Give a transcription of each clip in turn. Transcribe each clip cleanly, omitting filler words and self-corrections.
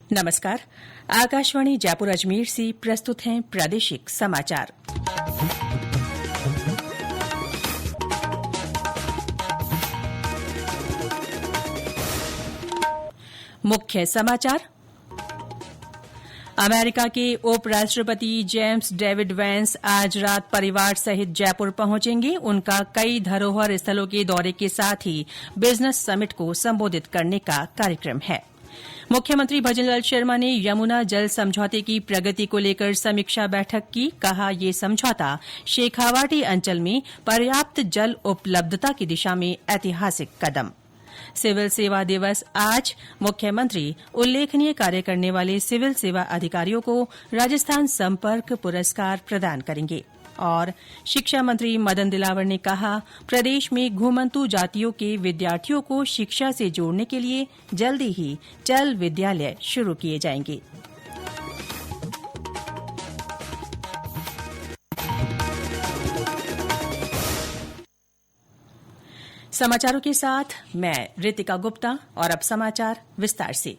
नमस्कार। आकाशवाणी जयपुर अजमेर से प्रस्तुत हैं प्रादेशिक समाचार। मुख्य समाचार। अमेरिका के उपराष्ट्रपति जेम्स डेविड वैंस आज रात परिवार सहित जयपुर पहुंचेंगे। उनका कई धरोहर स्थलों के दौरे के साथ ही बिजनेस समिट को संबोधित करने का कार्यक्रम है। मुख्यमंत्री भजनलाल शर्मा ने यमुना जल समझौते की प्रगति को लेकर समीक्षा बैठक की। कहा, ये समझौता शेखावाटी अंचल में पर्याप्त जल उपलब्धता की दिशा में ऐतिहासिक कदम। सिविल सेवा दिवस आज। मुख्यमंत्री उल्लेखनीय कार्य करने वाले सिविल सेवा अधिकारियों को राजस्थान संपर्क पुरस्कार प्रदान करेंगे। और शिक्षा मंत्री मदन दिलावर ने कहा, प्रदेश में घुमंतु जातियों के विद्यार्थियों को शिक्षा से जोड़ने के लिए जल्दी ही चल विद्यालय शुरू किए जाएंगे। समाचारों के साथ मैं रितिका गुप्ता। और अब समाचार विस्तार से।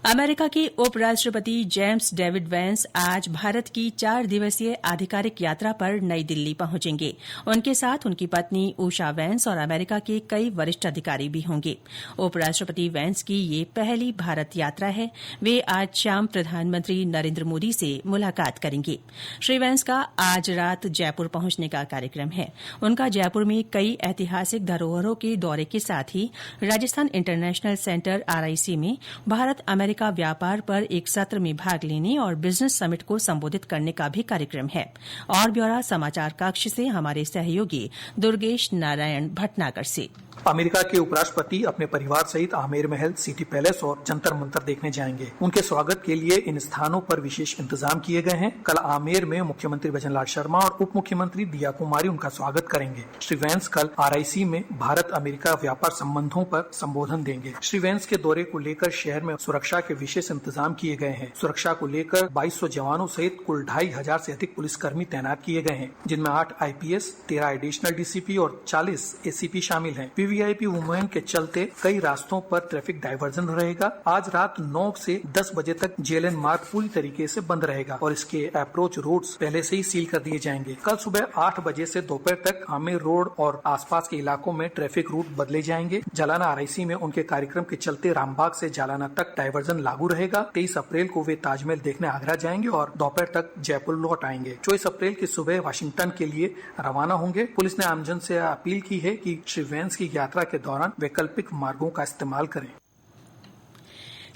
अमेरिका के उपराष्ट्रपति जेम्स डेविड वैंस आज भारत की 4 दिवसीय आधिकारिक यात्रा पर नई दिल्ली पहुंचेंगे। उनके साथ उनकी पत्नी उषा वैंस और अमेरिका के कई वरिष्ठ अधिकारी भी होंगे। उपराष्ट्रपति वैंस की ये पहली भारत यात्रा है। वे आज शाम प्रधानमंत्री नरेंद्र मोदी से मुलाकात करेंगे। श्री वैंस का आज रात जयपुर पहुंचने का कार्यक्रम है। उनका जयपुर में कई ऐतिहासिक धरोहरों के दौरे के साथ ही राजस्थान इंटरनेशनल सेंटर RIC में भारत अमेरिका व्यापार पर एक सत्र में भाग लेने और बिजनेस समिट को संबोधित करने का भी कार्यक्रम है। और ब्यौरा समाचार कक्ष से हमारे सहयोगी दुर्गेश नारायण भटनागर से। अमेरिका के उपराष्ट्रपति अपने परिवार सहित आमेर महल, सिटी पैलेस और जंतर मंतर देखने जाएंगे। उनके स्वागत के लिए इन स्थानों पर विशेष इंतजाम किए गए हैं। कल आमेर में मुख्यमंत्री भजनलाल शर्मा और उप मुख्यमंत्री दिया कुमारी उनका स्वागत करेंगे। श्री वैंस कल RIC में भारत अमेरिका व्यापार संबंधों पर संबोधन देंगे। श्री वैंस के दौरे को लेकर शहर में सुरक्षा के विशेष इंतजाम किए गए हैं। सुरक्षा को लेकर 2200 जवानों सहित कुल 2500 से अधिक पुलिसकर्मी तैनात किए गए हैं, जिनमें 8 IPS, 13 एडिशनल DCP और 40 ACP शामिल हैं। VIP मुहिम के चलते कई रास्तों पर ट्रैफिक डायवर्जन रहेगा। आज रात 9 से 10 बजे तक JLN मार्ग पूरी तरीके से बंद रहेगा और इसके अप्रोच रोड्स पहले से ही सील कर दिए जाएंगे। कल सुबह 8 बजे से दोपहर तक आमेर रोड और आसपास के इलाकों में ट्रैफिक रूट बदले जाएंगे। जालाना RIC में उनके कार्यक्रम के चलते रामबाग से जालाना तक डायवर्जन लागू रहेगा। 23 अप्रैल को वे ताजमहल देखने आगरा जाएंगे और दोपहर तक जयपुर लौट आएंगे। 24 अप्रैल की सुबह वाशिंगटन के लिए रवाना होंगे। पुलिस ने आमजन से अपील की है कि श्री वैंस की यात्रा के दौरान वैकल्पिक मार्गों का इस्तेमाल करें।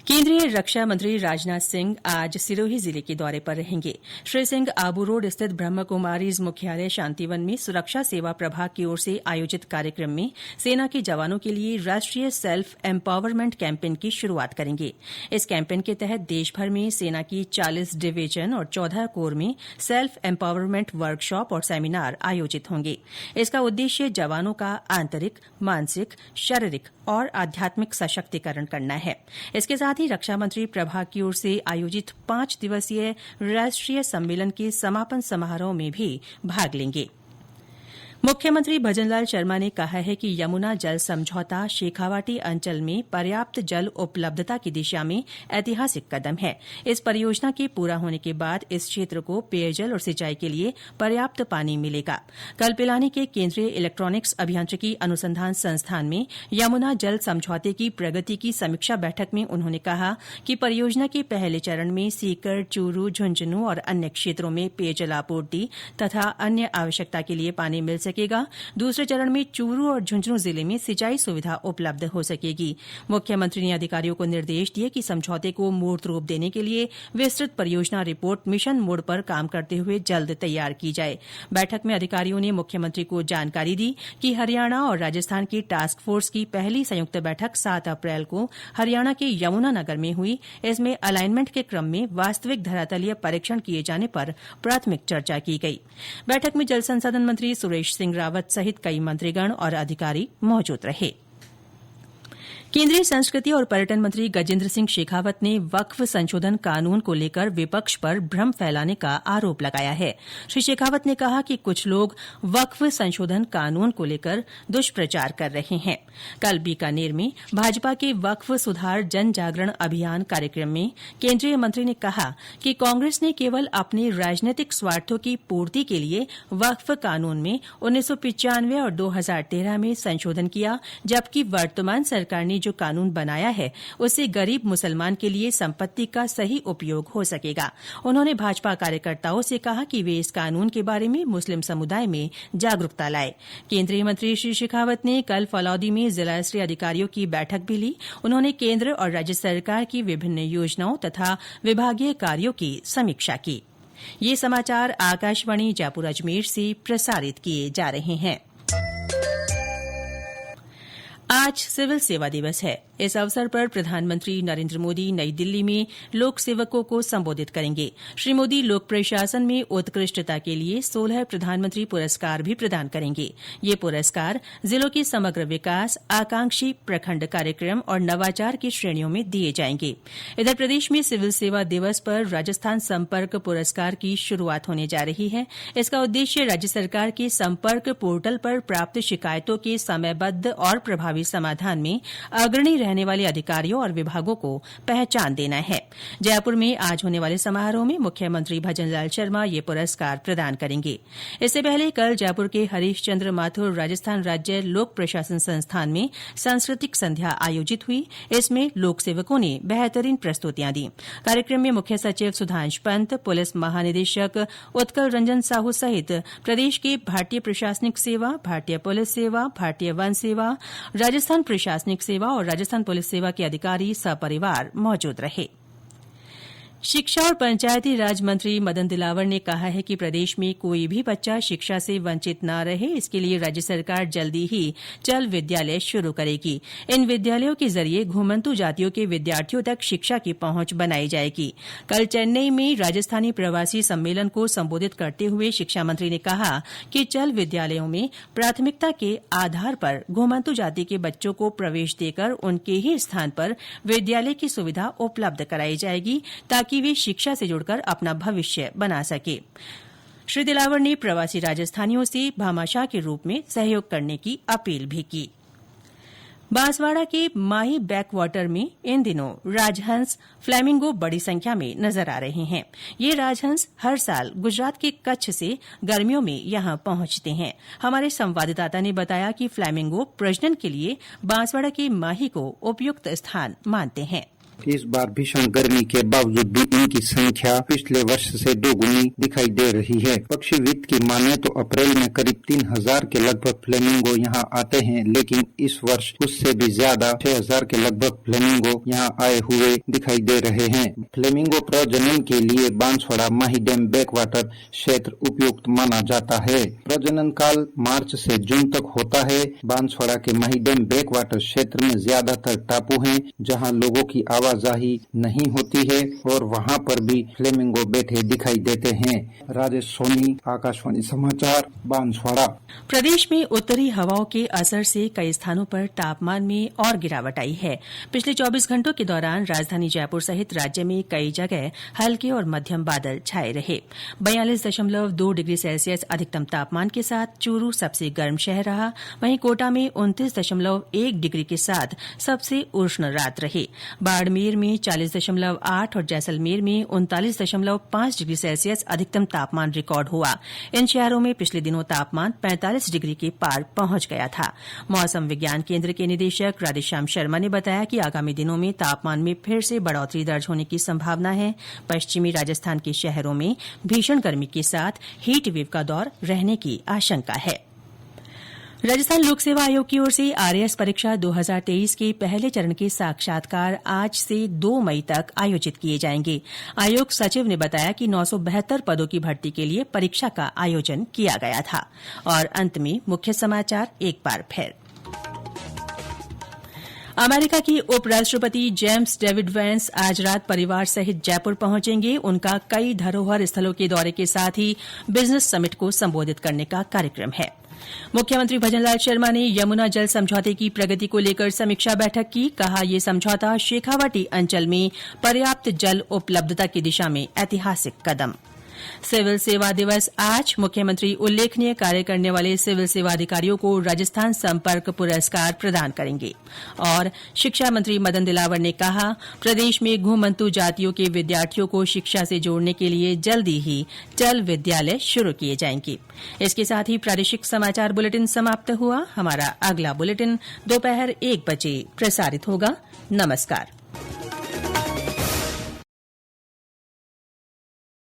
केंद्रीय रक्षा मंत्री राजनाथ सिंह आज सिरोही जिले के दौरे पर रहेंगे। श्री सिंह आबू रोड स्थित ब्रह्म कुमारीज मुख्यालय शांतिवन में सुरक्षा सेवा प्रभाग की ओर से आयोजित कार्यक्रम में सेना के जवानों के लिए राष्ट्रीय सेल्फ एम्पावरमेंट कैंपेन की शुरूआत करेंगे। इस कैंपेन के तहत देशभर में सेना की 40 डिवीजन और 14 कोर में सेल्फ एम्पावरमेंट वर्कशॉप और सेमिनार आयोजित होंगे। इसका उद्देश्य जवानों का आंतरिक, मानसिक, शारीरिक और आध्यात्मिक सशक्तिकरण करना है। इसके साथ ही रक्षा मंत्री प्रभाग की ओर से आयोजित 5 दिवसीय राष्ट्रीय सम्मेलन के समापन समारोह में भी भाग लेंगे। मुख्यमंत्री भजनलाल शर्मा ने कहा है कि यमुना जल समझौता शेखावाटी अंचल में पर्याप्त जल उपलब्धता की दिशा में ऐतिहासिक कदम है। इस परियोजना के पूरा होने के बाद इस क्षेत्र को पेयजल और सिंचाई के लिए पर्याप्त पानी मिलेगा। कल पिलानी के केंद्रीय इलेक्ट्रॉनिक्स अभियांत्रिकी अनुसंधान संस्थान में यमुना जल समझौते की प्रगति की समीक्षा बैठक में उन्होंने कहा कि परियोजना के पहले चरण में सीकर, चूरू, झुंझुनू और अन्य क्षेत्रों में पेयजल आपूर्ति तथा अन्य आवश्यकता के लिए पानी मिल सकेगा। दूसरे चरण में चूरू और झुंझुनू जिले में सिंचाई सुविधा उपलब्ध हो सकेगी। मुख्यमंत्री ने अधिकारियों को निर्देश दिए कि समझौते को मूर्त रूप देने के लिए विस्तृत परियोजना रिपोर्ट मिशन मोड पर काम करते हुए जल्द तैयार की जाए। बैठक में अधिकारियों ने मुख्यमंत्री को जानकारी दी कि हरियाणा और राजस्थान की टास्क फोर्स की पहली संयुक्त बैठक 7 अप्रैल को हरियाणा के यमुनानगर में हुई। इसमें अलाइनमेंट के क्रम में वास्तविक धरातलीय परीक्षण किए जाने पर प्राथमिक चर्चा की गई। बैठक में जल संसाधन मंत्री सुरेश सिंह रावत सहित कई मंत्रीगण और अधिकारी मौजूद रहे। केंद्रीय संस्कृति और पर्यटन मंत्री गजेंद्र सिंह शेखावत ने वक्फ संशोधन कानून को लेकर विपक्ष पर भ्रम फैलाने का आरोप लगाया है। श्री शेखावत ने कहा कि कुछ लोग वक्फ संशोधन कानून को लेकर दुष्प्रचार कर रहे हैं। कल बीकानेर में भाजपा के वक्फ सुधार जन जागरण अभियान कार्यक्रम में केंद्रीय मंत्री ने कहा कि कांग्रेस ने केवल अपने राजनीतिक स्वार्थों की पूर्ति के लिए वक्फ कानून में 1995 और 2013 में संशोधन किया, जबकि वर्तमान सरकार ने जो कानून बनाया है उससे गरीब मुसलमान के लिए संपत्ति का सही उपयोग हो सकेगा। उन्होंने भाजपा कार्यकर्ताओं से कहा कि वे इस कानून के बारे में मुस्लिम समुदाय में जागरूकता लाए। केंद्रीय मंत्री श्री शेखावत ने कल फलौदी में जिला स्तरीय अधिकारियों की बैठक भी ली। उन्होंने केंद्र और राज्य सरकार की विभिन्न योजनाओं तथा विभागीय कार्यों की समीक्षा की। ये समाचार आकाशवाणी जयपुर अजमेर से प्रसारित किए जा रहे हैं। आज सिविल सेवा दिवस है। इस अवसर पर प्रधानमंत्री नरेंद्र मोदी नई दिल्ली में लोक सेवकों को संबोधित करेंगे। श्री मोदी लोक प्रशासन में उत्कृष्टता के लिए 16 प्रधानमंत्री पुरस्कार भी प्रदान करेंगे। ये पुरस्कार जिलों के समग्र विकास, आकांक्षी प्रखंड कार्यक्रम और नवाचार की श्रेणियों में दिए जाएंगे। इधर प्रदेश में सिविल सेवा दिवस पर राजस्थान संपर्क पुरस्कार की शुरूआत होने जा रही है। इसका उद्देश्य राज्य सरकार के संपर्क पोर्टल पर प्राप्त शिकायतों के समयबद्ध और प्रभावी समाधान में अग्रणी रहने वाले अधिकारियों और विभागों को पहचान देना है। जयपुर में आज होने वाले समारोह में मुख्यमंत्री भजनलाल शर्मा ये पुरस्कार प्रदान करेंगे। इससे पहले कल जयपुर के हरीश चंद्र माथुर राजस्थान राज्य लोक प्रशासन संस्थान में सांस्कृतिक संध्या आयोजित हुई। इसमें लोक सेवकों ने बेहतरीन प्रस्तुतियां दी। कार्यक्रम में मुख्य सचिव सुधांश पंत, पुलिस महानिदेशक उत्कल रंजन साहू सहित प्रदेश के भारतीय प्रशासनिक सेवा, भारतीय पुलिस सेवा, भारतीय वन सेवा, राजस्थान प्रशासनिक सेवा और राजस्थान पुलिस सेवा के अधिकारी सपरिवार मौजूद रहे। शिक्षा और पंचायती राज मंत्री मदन दिलावर ने कहा है कि प्रदेश में कोई भी बच्चा शिक्षा से वंचित न रहे, इसके लिए राज्य सरकार जल्दी ही चल विद्यालय शुरू करेगी। इन विद्यालयों के जरिए घुमंतु जातियों के विद्यार्थियों तक शिक्षा की पहुंच बनाई जाएगी। कल चेन्नई में राजस्थानी प्रवासी सम्मेलन को संबोधित करते हुए शिक्षा मंत्री ने कहा कि चल विद्यालयों में प्राथमिकता के आधार पर घुमंतु जाति के बच्चों को प्रवेश देकर उनके ही स्थान पर विद्यालय की सुविधा उपलब्ध कराई जाएगी ताकि वे शिक्षा से जुड़कर अपना भविष्य बना सके। श्री दिलावर ने प्रवासी राजस्थानियों से भामाशाह के रूप में सहयोग करने की अपील भी की। बांसवाड़ा के माही बैक वाटर में इन दिनों राजहंस फ्लैमिंगो बड़ी संख्या में नजर आ रहे हैं। ये राजहंस हर साल गुजरात के कच्छ से गर्मियों में यहां पहुंचते हैं। हमारे संवाददाता ने बताया कि फ्लैमिंगो प्रजनन के लिए बांसवाड़ा के माही को उपयुक्त स्थान मानते हैं। इस बार भीषण गर्मी के बावजूद भी इनकी संख्या पिछले वर्ष से दोगुनी दिखाई दे रही है। पक्षीविद की माने तो अप्रैल में करीब 3000 के लगभग फ्लेमिंगो यहां आते हैं, लेकिन इस वर्ष उससे भी ज्यादा 6000 के लगभग फ्लेमिंगो यहां आए हुए दिखाई दे रहे हैं। फ्लेमिंगो प्रजनन के लिए बांसवाड़ा माही डैम बैकवाटर क्षेत्र उपयुक्त माना जाता है। प्रजनन काल मार्च से जून तक होता है। बांसवाड़ा के माही डैम बैकवाटर क्षेत्र में ज्यादातर टापू हैं, जहां लोगों की आवाजाही नहीं होती है और वहां पर भी फ्लेमिंगो बैठे दिखाई देते हैं। राजेश सोनी, आकाशवाणी समाचार, बांसवाड़ा। प्रदेश में उत्तरी हवाओं के असर से कई स्थानों पर तापमान में और गिरावट आई है। पिछले 24 घंटों के दौरान राजधानी जयपुर सहित राज्य में कई जगह हल्के और मध्यम बादल छाए रहे। 42.2 डिग्री सेल्सियस अधिकतम तापमान के साथ चूरू सबसे गर्म शहर रहा। वहीं कोटा में 29.1 डिग्री के साथ सबसे उष्ण रात रही। बाड़मेर में 40.8 और जैसलमेर में 39.5 डिग्री सेल्सियस अधिकतम तापमान रिकॉर्ड हुआ। इन शहरों में पिछले दिनों तापमान 45 डिग्री के पार पहुंच गया था। मौसम विज्ञान केंद्र के निदेशक राधेश्याम शर्मा ने बताया कि आगामी दिनों में तापमान में फिर से बढ़ोतरी दर्ज होने की संभावना है। पश्चिमी राजस्थान के शहरों में भीषण गर्मी के साथ हीट वेव का दौर रहने की आशंका है। राजस्थान लोक सेवा आयोग की ओर से आरएएस परीक्षा 2023 के पहले चरण के साक्षात्कार आज से 2 मई तक आयोजित किए जाएंगे। आयोग सचिव ने बताया कि 972 पदों की भर्ती के लिए परीक्षा का आयोजन किया गया था। और अंत में मुख्य समाचार एक बार फिर। अमेरिका के उपराष्ट्रपति जेम्स डेविड वैंस आज रात परिवार सहित जयपुर पहुंचेंगे। उनका कई धरोहर स्थलों के दौरे के साथ ही बिजनेस समिट को संबोधित करने का कार्यक्रम है। मुख्यमंत्री भजनलाल शर्मा ने यमुना जल समझौते की प्रगति को लेकर समीक्षा बैठक की। कहा, ये समझौता शेखावाटी अंचल में पर्याप्त जल उपलब्धता की दिशा में ऐतिहासिक कदम। सिविल सेवा दिवस आज। मुख्यमंत्री उल्लेखनीय कार्य करने वाले सिविल सेवा अधिकारियों को राजस्थान संपर्क पुरस्कार प्रदान करेंगे। और शिक्षा मंत्री मदन दिलावर ने कहा, प्रदेश में घुमंतु जातियों के विद्यार्थियों को शिक्षा से जोड़ने के लिए जल्दी ही चल विद्यालय शुरू किए जाएंगे। इसके साथ ही प्रादेशिक समाचार बुलेटिन समाप्त हुआ। हमारा अगला बुलेटिन दोपहर 1 बजे प्रसारित होगा। नमस्कार।